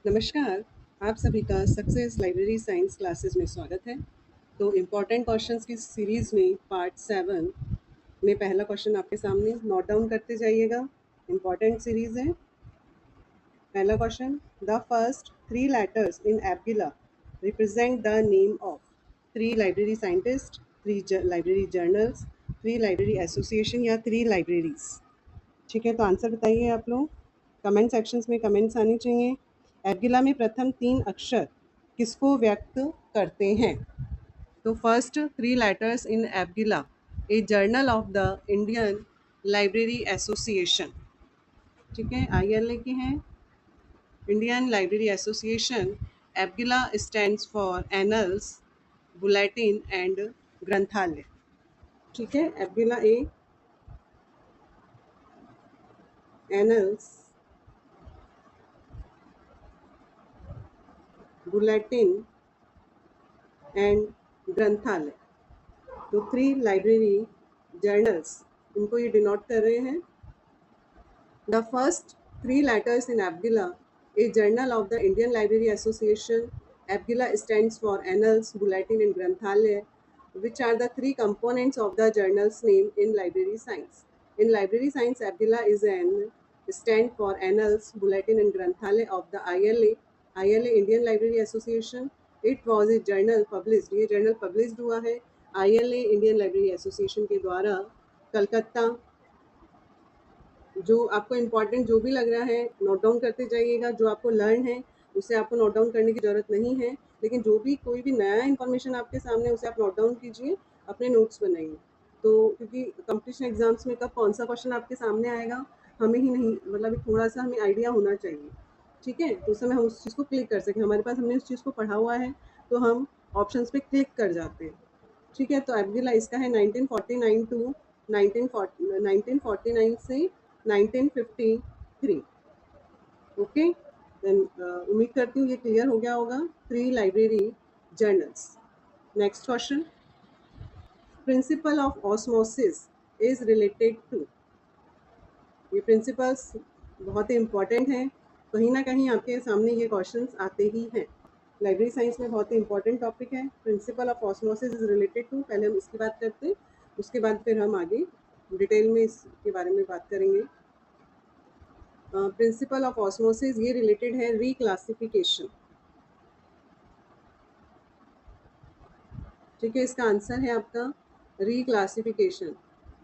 नमस्कार। आप सभी का सक्सेस लाइब्रेरी साइंस क्लासेस में स्वागत है। तो इम्पॉर्टेंट क्वेश्चंस की सीरीज़ में पार्ट 7 में पहला क्वेश्चन आपके सामने नोट डाउन करते जाइएगा। इम्पॉर्टेंट सीरीज़ है। पहला question, the first 3 letters in ABGILA represent the name of 3 library scientist, 3 library journals, 3 library association या 3 लाइब्रेरीज। ठीक है, तो आंसर बताइए आप लोग। कमेंट सेक्शंस में कमेंट्स आने चाहिए। एबगिला में प्रथम 3 अक्षर किसको व्यक्त करते हैं? तो first 3 letters in ABGILA, a journal of the Indian library association. ठीक है, ILA के हैं, Indian library association. ABGILA stands for annals, bulletin and Granthalaya. ठीक है, ABGILA a annals, bulletin and Granthalaya. तो 3 लाइब्रेरी जर्नल्स, इनको ये डिनोट कर रहे हैं। The first 3 letters in Abgila, a journal of the Indian Library Association. Abgila stands for Annals, Bulletin and Granthalaya, which are the 3 components of the journal's name in library science. In library science, Abgila is an stand for Annals, Bulletin and Granthalaya of the ILA Indian Library Association. It was a journal published, ये journal published हुआ है ILA Indian Library Association के द्वारा कलकत्ता। जो आपको important जो भी लग रहा है नोट डाउन करते जाइएगा। जो आपको लर्न है उसे आपको नोट डाउन करने की ज़रूरत नहीं है, लेकिन जो भी कोई भी नया इन्फॉर्मेशन आपके सामने उसे आप नोट डाउन कीजिए, अपने नोट्स बनाइए। तो क्योंकि कंपटीशन एग्जाम्स में कब कौन सा क्वेश्चन आपके सामने आएगा हमें ही नहीं, मतलब थोड़ा सा हमें आइडिया होना चाहिए। ठीक है, तो उस समय हम उस चीज़ को क्लिक कर सकें। हमारे पास हमने उस चीज़ को पढ़ा हुआ है तो हम ऑप्शंस पे क्लिक कर जाते हैं। ठीक है, तो एबगिला इसका है 1949 टू 1949 से 1953। ओके, देन उम्मीद करती हूँ ये क्लियर हो गया होगा। 3 library journals. Next question, principle of osmosis is related to. ये प्रिंसिपल्स बहुत ही इम्पॉर्टेंट हैं, कहीं ना कहीं आपके सामने ये क्वेश्चंस आते ही हैं। लाइब्रेरी साइंस में बहुत ही इंपॉर्टेंट टॉपिक है। Principle of osmosis is related to, पहले हम इसकी बात करते हैं, उसके बाद फिर हम आगे डिटेल में इसके बारे में बात करेंगे। प्रिंसिपल ऑफ ऑस्मोसिस ये रिलेटेड है रिक्लासिफिकेशन। ठीक है, इसका आंसर है आपका रिक्लासिफिकेशन।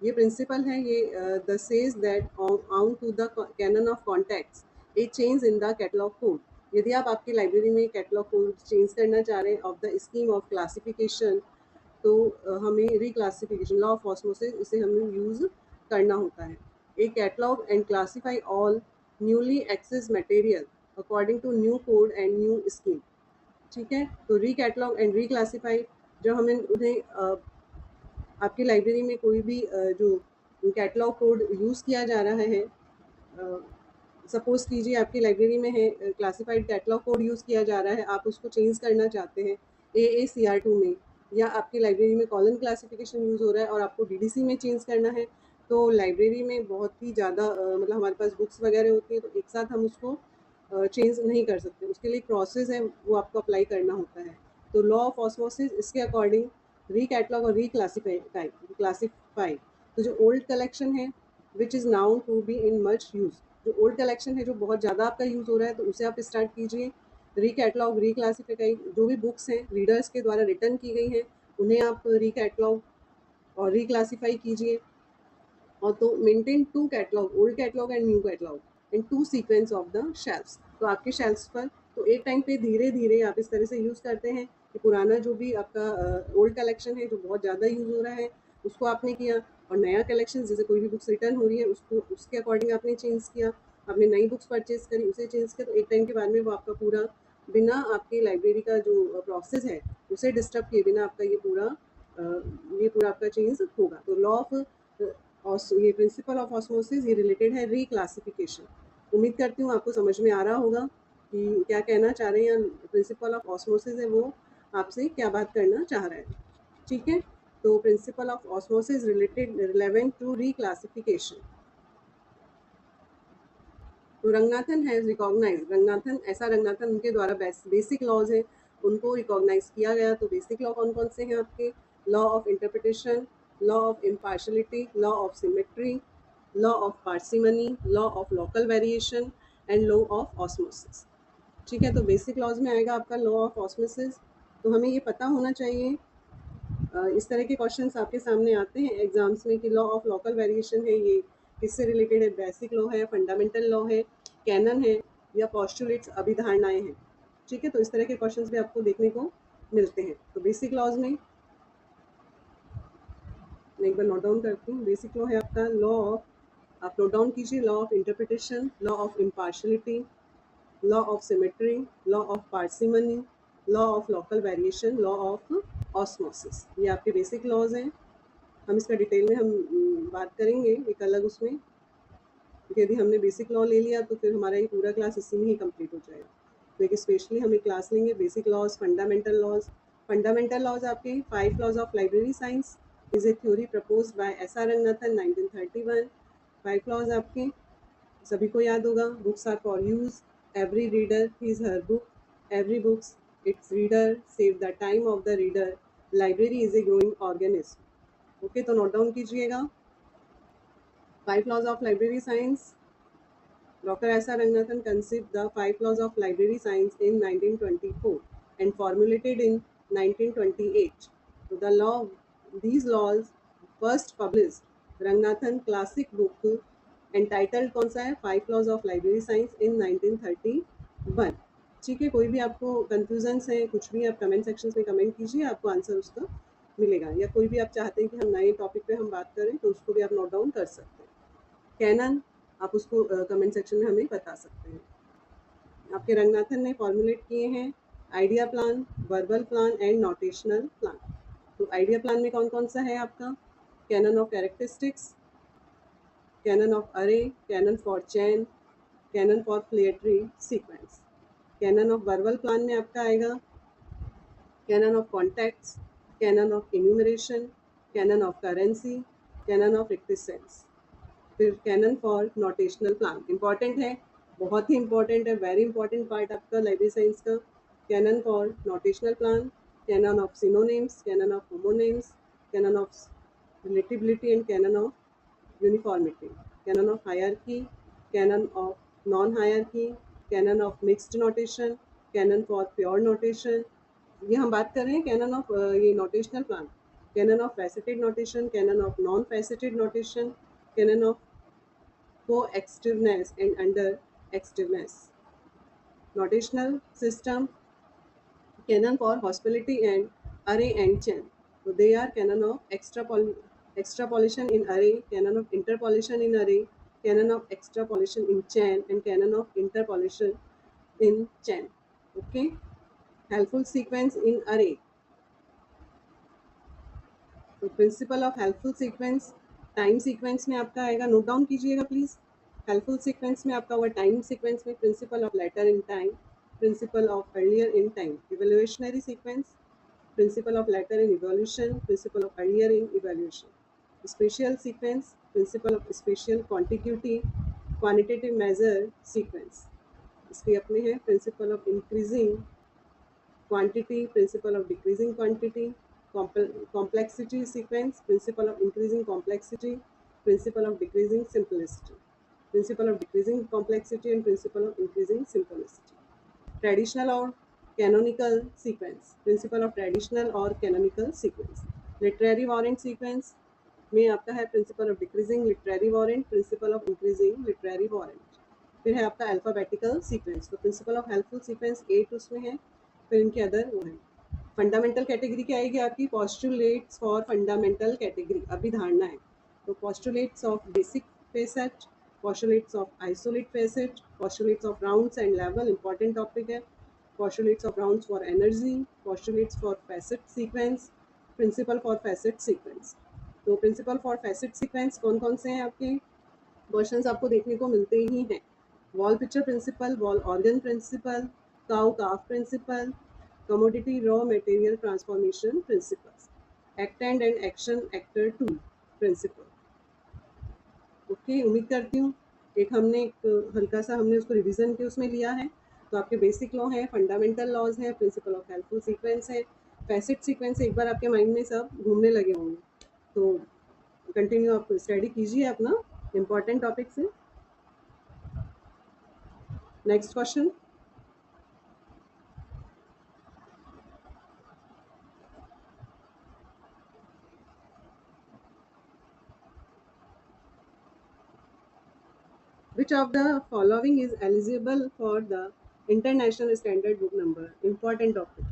ये प्रिंसिपल है, ये the says that on to the canon of contacts a change in the catalogue code. यदि आप आपकी लाइब्रेरी में कैटलॉग कोड चेंज करना चाह रहे हैं of the scheme of classification, तो हमें रिक्लासिफिकेशन लॉ ऑफ ऑस्मोसिस इसे हमें यूज़ करना होता है। A catalogue and classify all newly access material according to new code and new scheme. ठीक है, तो रीकैटलॉग एंड रीक्लासीफाई, जब हमें उन्हें आपकी लाइब्रेरी में कोई भी जो कैटलॉग कोड यूज़ किया जा रहा है, सपोज़ कीजिए आपकी लाइब्रेरी में है क्लासिफाइड कैटलॉग कोड यूज़ किया जा रहा है, आप उसको चेंज करना चाहते हैं AACR2 में, या आपकी लाइब्रेरी में कॉलम क्लासिफिकेशन यूज़ हो रहा है और आपको DDC में चेंज करना है, तो लाइब्रेरी में बहुत ही ज़्यादा मतलब हमारे पास बुक्स वगैरह होती है, तो एक साथ हम उसको चेंज नहीं कर सकते। उसके लिए प्रोसेस है, वो आपको अप्लाई करना होता है। तो लॉ ऑफ ऑस्मोसिस इसके अकॉर्डिंग रीकैटलॉग और क्लासीफाई। तो जो ओल्ड कलेक्शन है which is now to be in much use, जो ओल्ड कलेक्शन है जो बहुत ज़्यादा आपका यूज़ हो रहा है, तो उसे आप स्टार्ट कीजिए। रीकैटलॉग रीक्लासीफाई, जो भी बुक्स हैं रीडर्स के द्वारा रिटर्न की गई हैं उन्हें आप रीकैटलॉग और रिक्लासीफाई कीजिए। और तो maintain 2 catalogue, old catalogue and new catalogue in 2 sequence of the shelves. तो आपके शेल्फ्स पर तो एक टाइम पे धीरे धीरे आप इस तरह से यूज़ करते हैं कि पुराना जो भी आपका ओल्ड कलेक्शन है जो बहुत ज़्यादा यूज़ हो रहा है उसको आपने किया, और नया कलेक्शन जैसे कोई भी बुक्स रिटर्न हो रही है उसको उसके अकॉर्डिंग आपने चेंज किया, आपने नई बुक्स परचेज करी उसे चेंज किया। तो एक टाइम के बाद में वो आपका पूरा बिना आपकी लाइब्रेरी का जो प्रोसेस है उसे डिस्टर्ब किए बिना आपका ये पूरा आपका चेंज होगा। तो लॉ ऑफ और ये प्रिंसिपल ऑफ ऑस्मोसिस ये रिलेटेड है रिक्लासिफिकेशन। उम्मीद करती हूँ आपको समझ में आ रहा होगा कि क्या कहना चाह रहे हैं, या प्रिंसिपल ऑफ ऑस्मोसिस है वो आपसे क्या बात करना चाह रहा है। ठीक है, तो principle of osmosis related relevant to reclassification. तो रंगनाथन हैज़ रिकॉग्नाइज्ड, रंगनाथन ऐसा रंगनाथन उनके द्वारा बेसिक लॉज है उनको रिकॉग्नाइज किया गया। तो बेसिक लॉ कौन कौन से हैं आपके? Law of interpretation, law of impartiality, law of symmetry, law of parsimony, law of local variation and law of osmosis. ठीक है, तो बेसिक लॉज में आएगा आपका लॉ ऑफ ऑस्मोसिस। तो हमें ये पता होना चाहिए, इस तरह के क्वेश्चंस आपके सामने आते हैं एग्जाम्स में कि लॉ ऑफ लोकल वेरिएशन है, ये किससे रिलेटेड है? बेसिक लॉ है, फंडामेंटल लॉ है, कैनन है, या पॉस्टुलेट्स अभिधारणाएं हैं। ठीक है, तो इस तरह के क्वेश्चंस भी आपको देखने को मिलते हैं। तो बेसिक लॉज में मैं एक बार नोट डाउन करती हूँ। बेसिक लॉ है आपका लॉ ऑफ, आप नोट डाउन कीजिए, law of interpretation, law of impartiality, law of symmetry, law of parsimony, law of local variation, law of osmosis. ये आपके बेसिक लॉज हैं। हम इसका डिटेल में हम बात करेंगे एक अलग उसमें, क्योंकि यदि हमने बेसिक लॉ ले लिया तो फिर हमारा ये पूरा क्लास इसी में ही कंप्लीट हो जाएगा। तो एक स्पेशली हम एक क्लास लेंगे basic laws, fundamental laws. Fundamental laws आपके 5 laws of library science is a theory proposed by S R. Ranganathan 1931। 5 laws आपके सभी को याद होगा। Books are for use, every reader his her book, every books its reader, save the time of the reader, library is a growing organism. Okay, तो note down कीजिएगा 5 laws of library science. Dr. S.R. Ranganathan conceived the 5 laws of library science in 1924 and formulated in 1928. So these laws first published Ranganathan classic book entitled कौन सा है? 5 laws of library science in 1931. ठीक है, कोई भी आपको confusions है, कुछ भी आप कमेंट सेक्शन में कमेंट कीजिए, आपको आंसर उसका मिलेगा। या कोई भी आप चाहते हैं कि हम नए टॉपिक पे हम बात करें तो उसको भी आप नोट डाउन कर सकते हैं। कैनन आप उसको कमेंट सेक्शन में हमें बता सकते हैं। आपके रंगनाथन ने फॉर्मुलेट किए हैं idea plan, verbal plan and notational plan. तो आइडिया प्लान में कौन कौन सा है आपका? Canon of characteristics, canon of अरे, canon for chain, canon for filiatory sequence. Canon of verbal plan में आपका आएगा canon of contexts, canon of enumeration, canon of currency, canon of reticence. फिर canon for notational plan important है, बहुत ही important है, very important part आपका library science का। Cannon for notational plan, canon of synonyms, canon of homonyms, canon of रिलेटिबिलिटी and canon of uniformity, canon of hierarchy, canon of non hierarchy, canon of mixed notation, canon for pure notation. ये हम बात कर रहे हैं canon of ये notational plan. Canon of faceted notation, canon of non faceted notation, canon of coextiveness and underextiveness. Notational system, canon for hospitality and array and chain. So they are canon of extrapolation in array, canon of interpolation in array, canon of extrapolation in chain, and canon of interpolation in chain. Okay, helpful sequence in array. तो principle of helpful sequence time sequence में आपका आएगा, note down कीजिएगा please. Helpful sequence में आपका हुआ time sequence में principle of later in time, principle of earlier in time. Evolutionary sequence, principle of later in evolution, principle of earlier in evolution. Spatial sequence, principle of spatial quantity quantitative measure sequence. इसके अपने हैं principle of increasing quantity, principle of decreasing quantity, complexity sequence, principle of increasing complexity, principle of decreasing simplicity, principle of decreasing complexity and principle of increasing simplicity. Traditional or canonical sequence, principle of traditional or canonical sequence. Literary warrant sequence में आपका है principle of decreasing literary warrant, principal of increasing literary warrant. फिर है आपका alphabetical sequence, तो principle of helpful sequence 8 उसमें है। फिर इनके अदर वो है। फंडामेंटल कैटेगरी क्या आएगी आपकी? पॉस्टुलेट्स फॉर फंडामेंटल कैटेगरी, अभिधारणा है। तो postulates of basic facet, postulates of isolate facet, postulates of rounds and level, important topic है। postulates of rounds for energy, postulates for facet sequence, principle for facet sequence। तो principal for facet sequence कौन कौन से हैं आपके? Questions आपको देखने को मिलते ही हैं। Wall picture principle, wall organ principle, cow calf principle, commodity raw material transformation principles, actand and action actor to principle. Okay, उम्मीद करती हूँ एक हमने एक हल्का सा हमने उसको रिवीजन के उसमें लिया है। तो आपके बेसिक लॉ हैं, फंडामेंटल लॉज हैं, प्रिंसिपल ऑफ हेल्पफुल सीक्वेंस है, फैसेट सीक्वेंस एक बार आपके माइंड में सब घूमने लगे होंगे। तो कंटिन्यू आप स्टडी कीजिए अपना इम्पॉर्टेंट टॉपिक से। Next question, which of the following is eligible for the international standard book number? Important topic,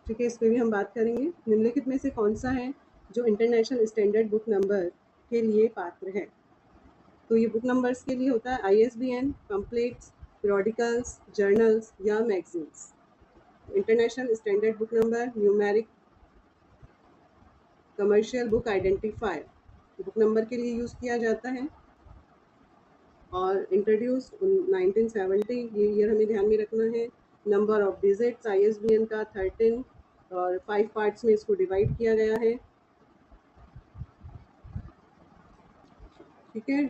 ठीक है, इस पर भी हम बात करेंगे। निम्नलिखित में से कौन सा है जो इंटरनेशनल स्टैंडर्ड बुक नंबर के लिए पात्र है? तो ये बुक नंबर्स के लिए होता है ISBN, पम्पलेट्स, पीरियोडिकल्स, जर्नल्स या magazines. International standard book number numeric commercial book identifier book number के लिए यूज़ किया जाता है और इंट्रोड्यूस 1970, ये ईयर हमें ध्यान में रखना है। नंबर ऑफ डिजिट्स ISBN का 13 और 5 पार्ट्स में इसको डिवाइड किया गया है, ठीक है।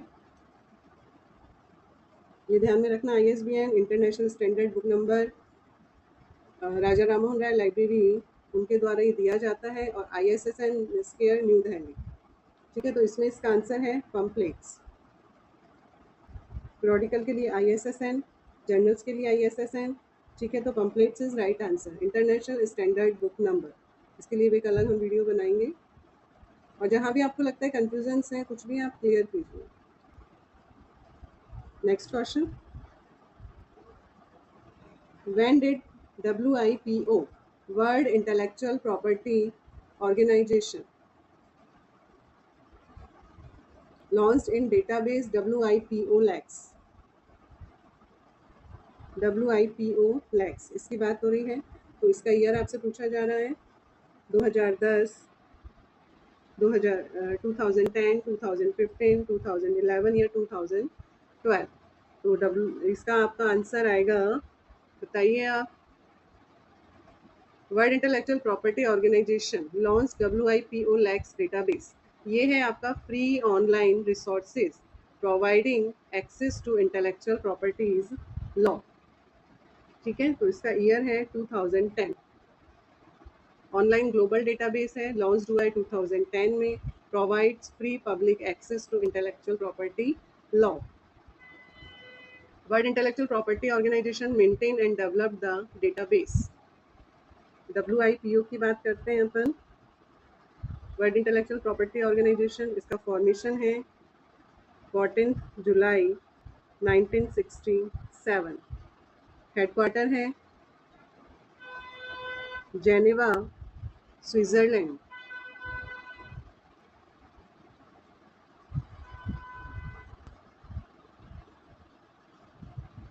ये ध्यान में रखना, ISBN international standard book number Raja Rammohan Roy library उनके द्वारा ये दिया जाता है, और ISSN स्केयर न्यू दिल्ली, ठीक है। तो इसमें इसका आंसर है पम्पलेट्स। पीरियोडिकल के लिए ISSN, जर्नल्स के लिए ISSN, ठीक है। तो pamphlets is right answer, international standard book number. इसके लिए भी एक अलग हम वीडियो बनाएंगे, और जहाँ भी आपको लगता है कन्फ्यूजन्स हैं कुछ भी आप क्लियर कीजिए। Next question, when did WIPO, world intellectual property organization, launched in database WIPO lex? WIPO lex, इसकी बात हो रही है। तो इसका ईयर आपसे पूछा जा रहा है 2010, 2010, 2015, 2011 या 2012। तो इसका आपका आंसर आएगा, बताइए आप। World intellectual property organization launch WIPO lex database, ये है आपका free online resources providing access to intellectual properties law, ठीक है। तो इसका ईयर है 2010। ऑनलाइन ग्लोबल डेटाबेस है, लॉन्च हुआ है 2010 में, provides free public access to intellectual property law. World intellectual property organization maintain and develop the database. WIPO की बात करते हैं अपन। वर्ल्ड इंटेलेक्चुअल प्रॉपर्टी ऑर्गेनाइजेशन, इसका फॉर्मेशन है 14 जुलाई 1967। हेडक्वार्टर है जेनेवा, स्विट्जरलैंड।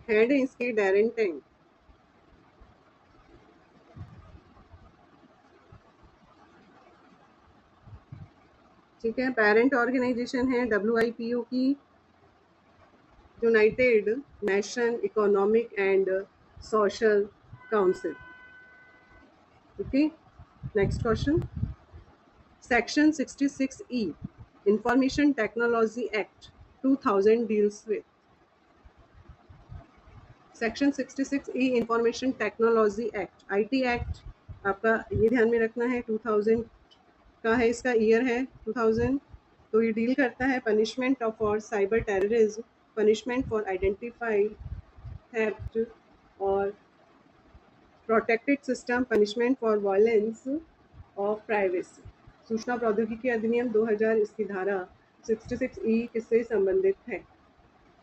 हेड है इसकी डैरेन टेंग, ठीक है। पेरेंट ऑर्गेनाइजेशन है WIPO की United nation economic and social council, okay. Next question, section 66E information technology act 2000 deals with. Section 66E information technology act, IT act आपका ये ध्यान में रखना है, 2000 का है, इसका ईयर है 2000। तो ये डील करता है punishment of for cyber terrorism, punishment for identified theft और protected system, punishment for violence of privacy. सूचना प्रौद्योगिकी अधिनियम 2000, इसकी धारा 66E किससे संबंधित है?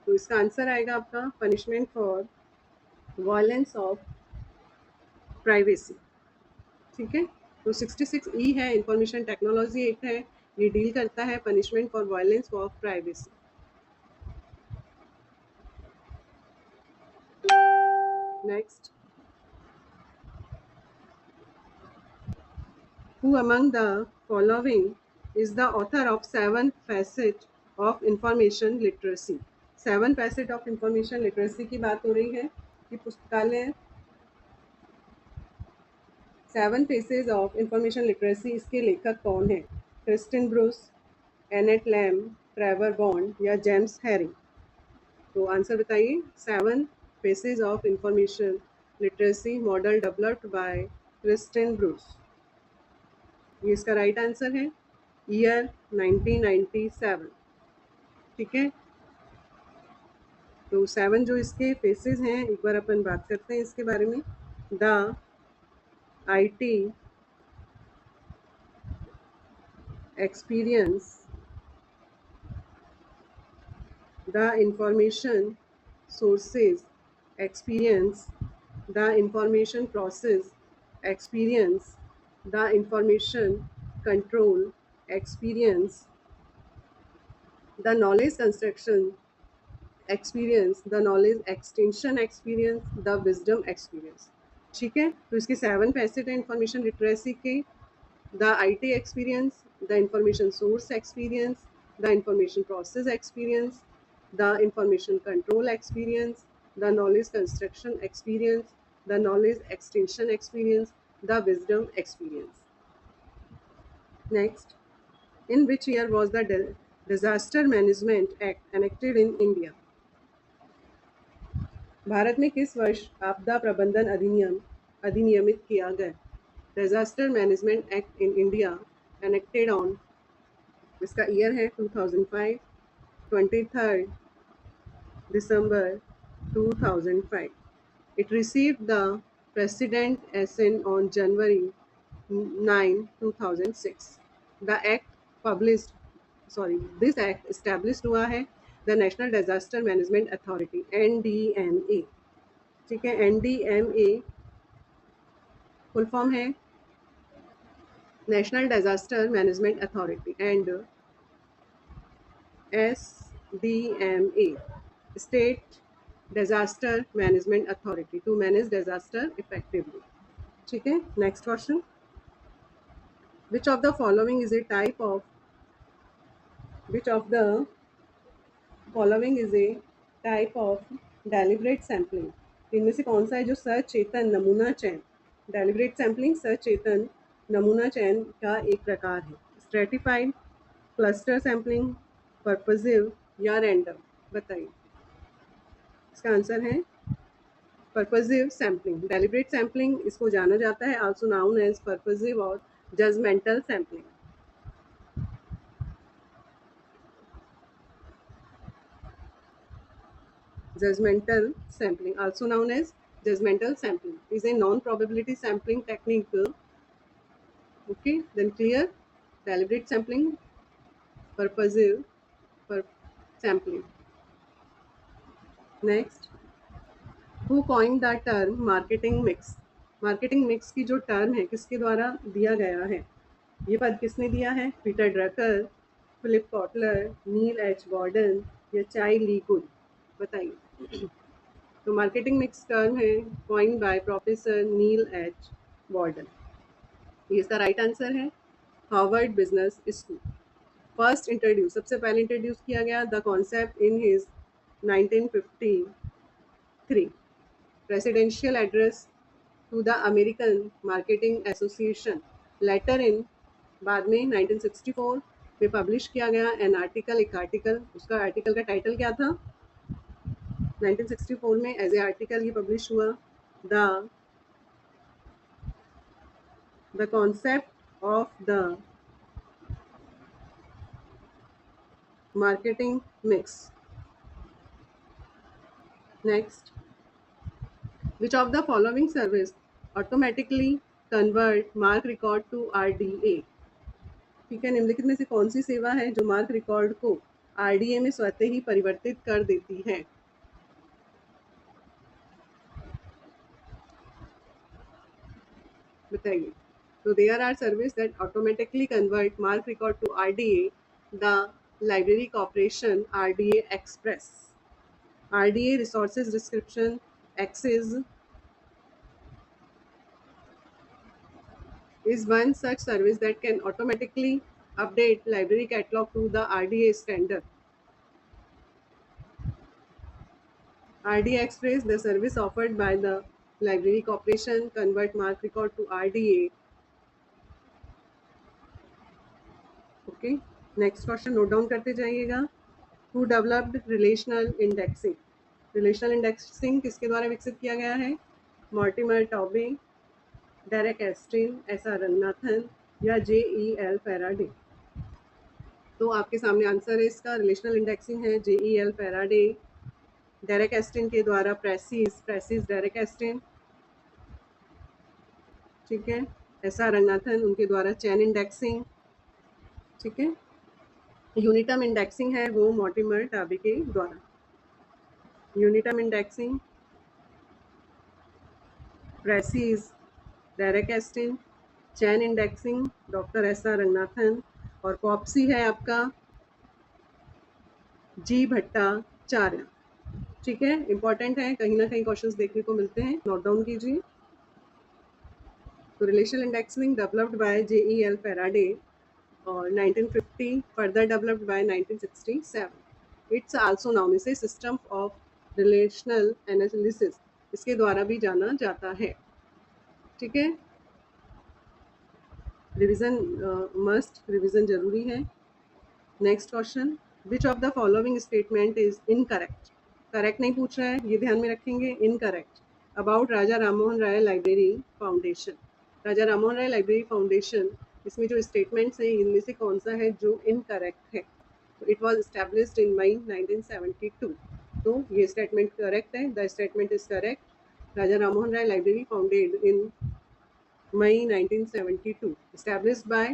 तो इसका आंसर आएगा आपका punishment for violence of privacy, ठीक है। तो 66E है, इंफॉर्मेशन टेक्नोलॉजी एक्ट है, ये डील करता है punishment for violence of privacy. Next, who among the following is the author of 7 facets of information literacy? 7 facets of information literacy की बात हो रही है, ये पुस्तकालय 7 फेसेस ऑफ इंफॉर्मेशन लिटरेसी, इसके लेखक कौन है? Christine Bruce, Annette Lamb, Trevor Bond या जेम्स हैरी? तो आंसर बताइए। 7 faces of information literacy model developed by Christine Bruce, ये इसका राइट आंसर है। ईयर 1997। ठीक है, तो 7 जो इसके फेसेस हैं, एक बार अपन बात करते हैं इसके बारे में। The IT experience, the information sources experience, the information process experience, the information control experience, the knowledge construction experience, the knowledge extension experience, the wisdom experience। ठीक है, तो इसके 7 फैसेट है इंफॉर्मेशन लिटरेसी के। The IT experience, the information source experience, the information process experience, the information control experience, the knowledge construction experience, the knowledge extension experience, the wisdom experience। Next, in which year was the Disaster Management Act enacted in India? Bharat में किस वर्ष आपदा प्रबंधन अधिनियम अधिनियमित किया गया? Disaster management act in India enacted on, इसका year है 2005, 23rd December 2005। It received the President assent on January 9, 2006। The act published, this act established हुआ है the National Disaster Management Authority NDMA। ठीक है, NDMA फुल फॉर्म है national disaster management authority, and SDMA state disaster management authority to manage disaster effectively. ठीक है, next question. Which of the following is a type of which of the following is a type of deliberate sampling, इनमें से कौन सा है जो सचेतन नमूना चयन, डेलिब्रेट सैम्पलिंग सचेतन नमूना चयन का एक प्रकार है? स्ट्रेटिफाइड, क्लस्टर सैम्पलिंग, पर्पसिव या रैंडम, बताइए। इसका आंसर है पर्पसिव सैम्पलिंग। डेलिब्रेट सैम्पलिंग इसको जाना जाता है आल्सो नाउन एज पर्पसिव और judgmental sampling. Judgmental sampling, also known as judgmental sampling, is a non-probability sampling technique. Okay, then clear. Deliberate sampling, purposive sampling. Next, who coined the term marketing mix? Marketing mix की जो term है किसके द्वारा दिया गया है? ये पद किसने दिया है? Peter Drucker, Philip Kotler, Neil H Gordon या चाई ली गुड, बताइए। तो मार्केटिंग मिक्स टर्म है coined by professor Neil H Gordon, ये इसका राइट आंसर है। Harvard business school. First introduce, सबसे पहले इंट्रोड्यूस किया गया the concept in his 1953 presidential address to the American marketing association. Later in, बाद में 1964 में पब्लिश किया गया एन आर्टिकल, एक आर्टिकल, उसका आर्टिकल का टाइटल क्या था? 1964 में एज ए आर्टिकल ये पब्लिश हुआ, the concept of the marketing mix। Next, which of the following service automatically convert mark record to RDA? ठीक है, निम्नलिखित में से कौन सी सेवा है जो मार्क रिकॉर्ड को RDA में स्वतः ही परिवर्तित कर देती है? बताइए। तो there are service that automatically convert MARC record to RDA, the Library Corporation RDA express, RDA resources description access is one such service that can automatically update library catalog to the RDA standard। RDA Express, the service offered by the Library Corporation, convert mark record to RDA। Okay, next question note down करते जाइएगा। Who developed relational indexing? Relational indexing किसके द्वारा विकसित किया गया है? Mortimer टॉबे, Derek एस्टिन, S R Ranganathan या JEL Faraday? तो आपके सामने आंसर है इसका, रिलेशनल इंडेक्सिंग है JEL फैराडे, डेरेक एस्टिन के द्वारा प्रेसिस डेरेक एस्टिन, ठीक है, एस आर रंगनाथन उनके द्वारा चैन इंडेक्सिंग, ठीक है। यूनिटम इंडेक्सिंग है वो मॉर्टिमर टॉबे के द्वारा। Uniterm indexing, precis Derek Austin, chain indexing doctor S R Ranganathan, और पॉप्सी है आपका जी भट्टाचार्य, ठीक है। इंपॉर्टेंट है, कहीं ना कहीं क्वेश्चंस देखने को मिलते हैं, नोट डाउन कीजिए। तो relational indexing developed by JEL Faraday और 1950, further developed by 1967। It's also known इसे सिस्टम ऑफ रिलेशनल एनालिसिस, इसके द्वारा भी जाना जाता है, ठीक है। रिवीजन मस्ट, रिवीजन जरूरी है। Next question, which of the following statement is incorrect? Correct नहीं पूछ रहा है, ये ध्यान में रखेंगे। Incorrect about Raja Rammohan Roy library foundation. Raja Rammohan Roy library foundation, इसमें जो स्टेटमेंट्स हैं इनमें से कौन सा है जो इनकरेक्ट है? तो it was established in May 1972। तो ये स्टेटमेंट करेक्ट है, the statement is correct. Raja Rammohan Roy library founded in May 1972, established by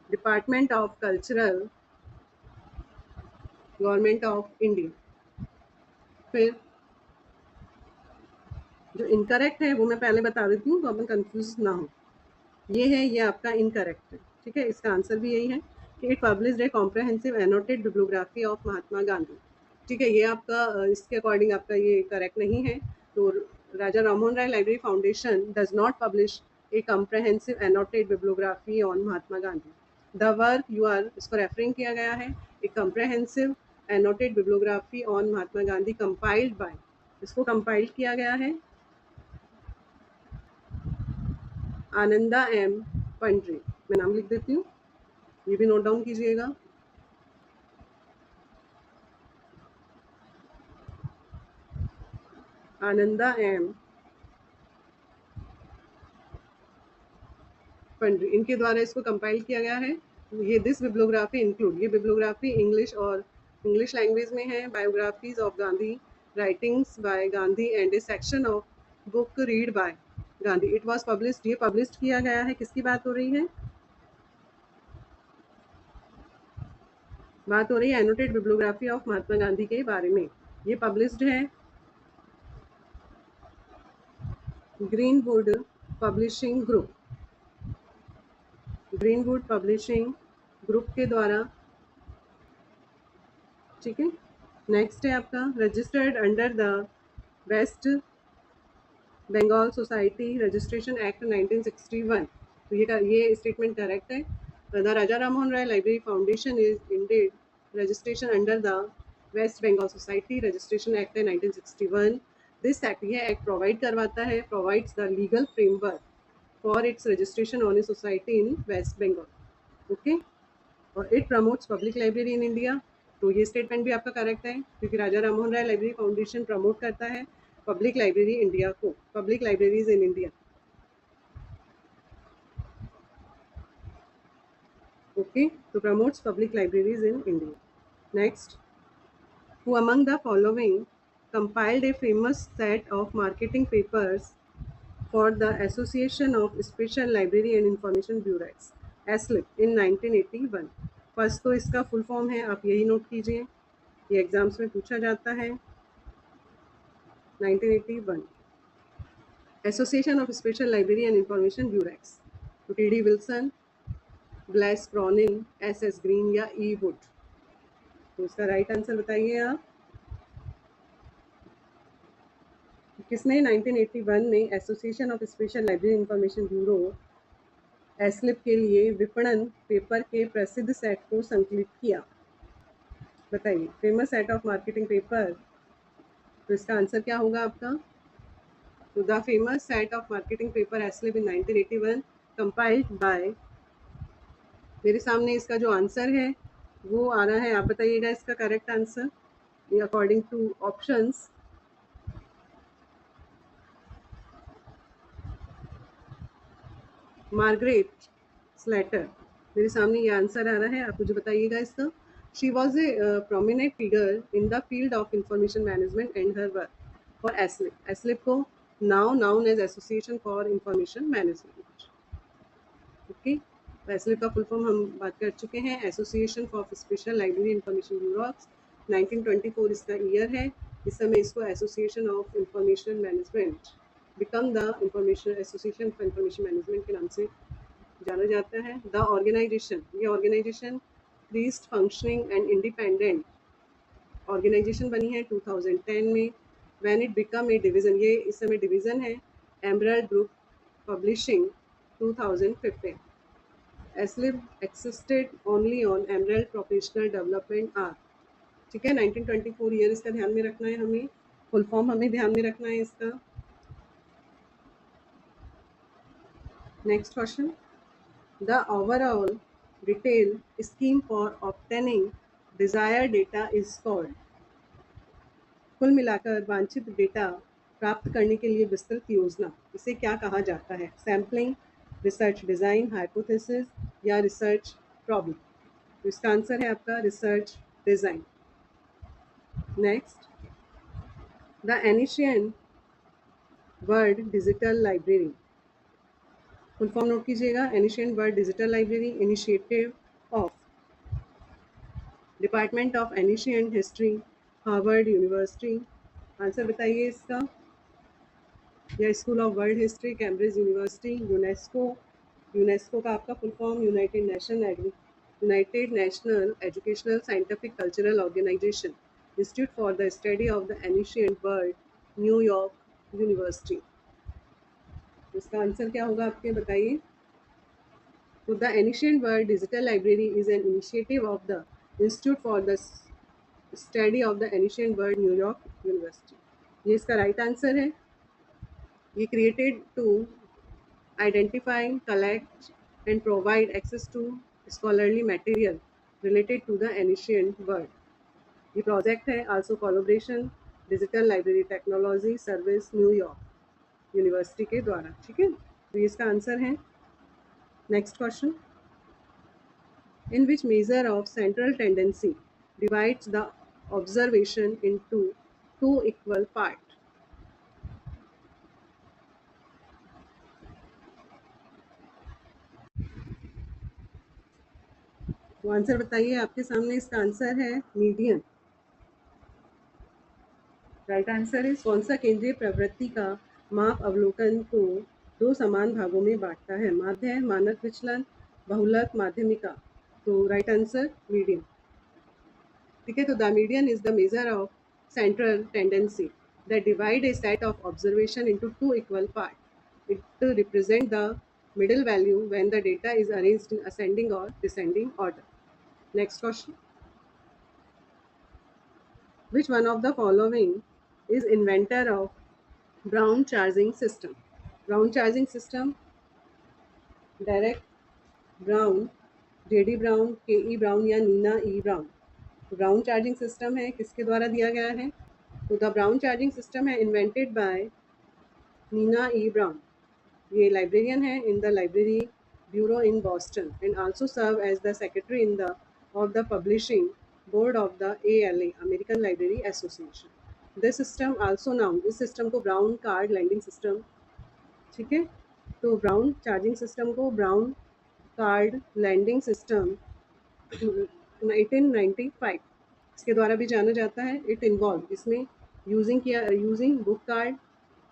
department of cultural, government of India. फिर जो इनकरेक्ट है वो मैं पहले बता देती हूँ तो अपन कंफ्यूज ना हो। ये है, ये आपका इनकरेक्ट है, ठीक है। इसका आंसर भी यही है कि it published a comprehensive annotated bibliography of Mahatma Gandhi, ठीक है। ये आपका इसके अकॉर्डिंग आपका ये करेक्ट नहीं है। तो Raja Rammohan Roy library foundation does not publish a comprehensive annotated bibliography on Mahatma Gandhi. The work you are, इसको रेफरिंग किया गया है, a comprehensive annotated bibliography on Mahatma Gandhi compiled by, इसको कंपाइल्ड किया गया है आनंदा M पंड्रे। मैं नाम लिख देती हूँ, ये भी नोट डाउन कीजिएगा। आनंदा M पंड्रे, इनके द्वारा इसको कंपाइल किया गया है। ये दिस बिब्लियोग्राफी इंक्लूड, ये बिब्लियोग्राफी इंग्लिश और इंग्लिश लैंग्वेज में है। Biographies of Gandhi, writings by Gandhi and a section of book read by Gandhi. It was published, ये पब्लिश किया गया है, किसकी बात हो रही है? बात हो रही है annotated bibliography of Mahatma Gandhi के बारे में। ये पब्लिश्ड है Greenwood publishing group, Greenwood publishing group के द्वारा, ठीक है। नेक्स्ट है आपका registered under the West Bengal society registration act 1961। तो ये स्टेटमेंट करेक्ट है। The Raja Rammohan Roy library foundation is indeed registration under the West Bengal society registration act है 1961। दिस एक्ट, ये एक्ट प्रोवाइड करवाता है, provides the legal framework for its registration on a society in West Bengal, okay. और it promotes public library in India. तो ये statement भी आपका correct है, क्योंकि Raja Rammohan Roy library foundation promote करता है पब्लिक लाइब्रेरी इंडिया को, public libraries in India, okay. तो promotes public libraries in India. Next, who among the following compiled a famous set of marketing papers for the Association of Special Library and Information Bureaus ASLIB in 1981? First तो इसका full form है, आप यही note कीजिए, ये exams में पूछा जाता है। 1981 association of special library and information bureaus, तो TD Wilson, Blaise Cronin, SS Green या E वुड? तो इसका राइट आंसर बताइए आप। किसने 1981 में association of special library information bureau ASLIB के लिए विपणन पेपर के प्रसिद्ध सेट को संकलित किया? बताइए, famous set of marketing paper. तो इसका आंसर क्या होगा आपका? तो the famous set of marketing paper ASLIB in 1981 compiled by, मेरे सामने इसका जो आंसर है वो आ रहा है, आप बताइएगा इसका correct answer. according to options. Margaret Slater, मेरे सामने ये आंसर आ रहा है, आप मुझे बताइएगा इसका. She was a prominent figure in the field of information management and her work for ASLIB. ASLIB को now known as association for information management. Okay, तो एस्लिप का फुल फॉर्म हम बात कर चुके हैं, association for special library information bureaus. 1924 इसका year है. इस समय इसको association of information management become the information association for information management के नाम से जाना जाता है. द ऑर्गेनाइजेशन, ये organization priest functioning and independent organization बनी है 2010 में. When it become a division, ये इस समय डिवीजन है, Emerald group publishing 2015. ASLIB existed only on Emerald professional development arc. ठीक है, 1924 ईयर इसका ध्यान में रखना है हमें, फुल फॉर्म हमें ध्यान में रखना है इसका. Next question, the overall detail scheme for obtaining desired data is called. कुल मिलाकर वांछित डेटा प्राप्त करने के लिए विस्तृत योजना, इसे क्या कहा जाता है? सैम्पलिंग, रिसर्च डिज़ाइन, हाइपोथेसिस या रिसर्च प्रॉब्लम. तो इसका आंसर है आपका research design. Next, the ancient world digital library. Full form note कीजिएगा, ancient world digital library, initiative of department of ancient history, Harvard University. Answer बताइए इसका. या school of world history, Cambridge University, UNESCO. UNESCO का आपका full form united national educational scientific cultural organization, institute for the study of the ancient world, New York university. इसका answer क्या होगा आपके, बताइए. तो the ancient world digital library is an initiative of the institute for the study of the ancient world, New York university. ये इसका right answer है. ये created to identify, collect and provide access to scholarly material related to the ancient world. ये project है also collaboration digital library technology service New York university के द्वारा. ठीक है, तो ये इसका आंसर है. Next question, in which measure of central tendency divides the observation into two equal parts. तो आंसर बताइए, आपके सामने इसका आंसर है मीडियन. राइट आंसर है. कौन सा केंद्रीय प्रवृत्ति का माप अवलोकन को दो समान भागों में बांटता है? माध्य, मानक विचलन, बहुलक, माध्यमिका. तो राइट आंसर मीडियन. ठीक है, तो the median is the measure of central tendency that divide a set of observation into two equal parts. It represents the middle value when the data is arranged in ascending or descending order. Next question. Which one of the following is inventor of Brown charging system? Brown charging system, Derek Brown, J.D. Brown, K.E. Brown या Nina E. Brown. Brown charging system है, किसके द्वारा दिया गया है? तो the Brown charging system है invented by Nina E Brown. ये लाइब्रेरियन है in the library bureau in Boston and also serve as the secretary in the of the publishing board of the ALA, American library association. This system also known, इस सिस्टम को Brown card lending system. ठीक है, तो Brown charging system को Brown card lending system 1995 इसके द्वारा भी जाना जाता है. इट इन्वॉल्व, इसमें यूजिंग बुक कार्ड,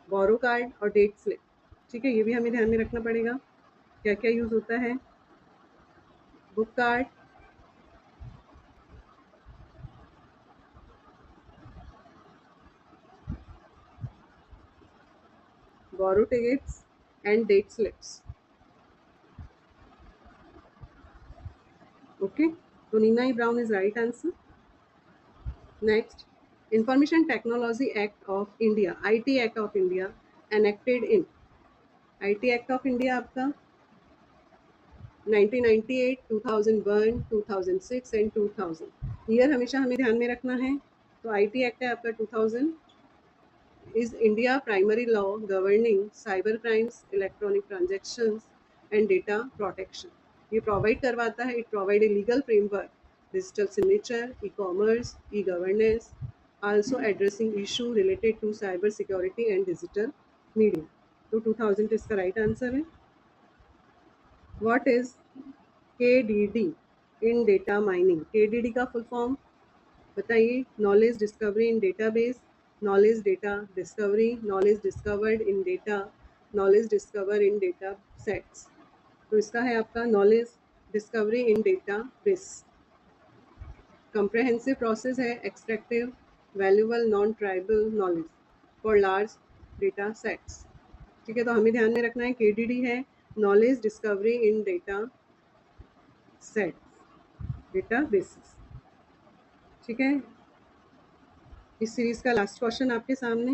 बोरो कार्ड और डेट स्लिप. ठीक है, ये भी हमें ध्यान में रखना पड़ेगा क्या क्या यूज़ होता है. Book card, borrow tickets and date slips. Okay, तो Nina E Brown is right answer. Next, information technology act of India, IT act of India enacted in. IT act of India आपका 1998, 2001, 2006 and 2000. Year हमेशा हमें ध्यान में रखना है. तो IT act है आपका 2000 is India primary law governing cybercrimes, electronic transactions and data protection. ये provide करवाता है, it provide a legal framework, digital signature, e-commerce, e-governance, also addressing issue related to cyber security and digital media. तो 2000 इसका right answer है. What is KDD in data mining? KDD का full form बताइए. Knowledge discovery in database, knowledge data discovery, knowledge discovered in data, knowledge discover in data sets. तो इसका है आपका knowledge discovery in data base. Comprehensive process है extractive valuable non tribal knowledge for large data sets. ठीक है, तो हमें ध्यान में रखना है केडीडी है knowledge discovery in data set, data basis. ठीक है, इस सीरीज का लास्ट क्वेश्चन आपके सामने.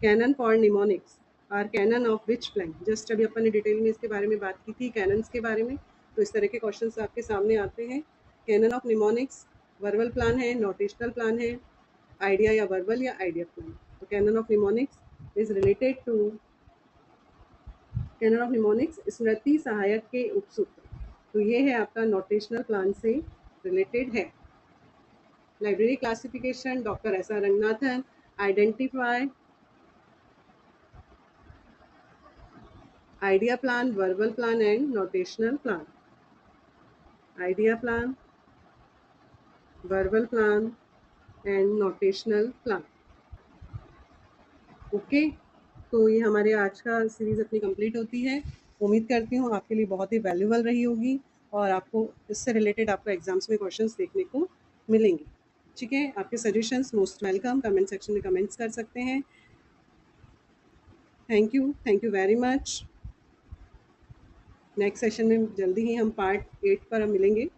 Canon for mnemonics or canon of which plan. Just अभी अपन ने डिटेल में इसके बारे में बात की थी, कैनन्स के बारे में. तो इस तरह के क्वेश्चंस आपके सामने आते हैं. Canon of mnemonics verbal plan है, नोटेशनल प्लान है, आइडिया या वर्बल या आइडिया प्लान. तो canon of mnemonics is related to canon of mnemonics स्मृति सहायक के उपसूत्र. तो ये है आपका नोटेशनल प्लान से रिलेटेड है. Library classification doctor S R Ranganathan. Identify idea plan, verbal plan and notational plan. Idea plan, verbal plan and notational plan. Okay, तो ये हमारे आज का सीरीज़ अपनी कंप्लीट होती है. उम्मीद करती हूँ आपके लिए बहुत ही वैल्यूबल रही होगी और आपको इससे रिलेटेड आपको एग्जाम्स में क्वेश्चंस देखने को मिलेंगे. ठीक है, आपके suggestions most welcome. Comment section में कमेंट्स कर सकते हैं. Thank you very much. Next session में जल्दी ही हम पार्ट 8 पर मिलेंगे.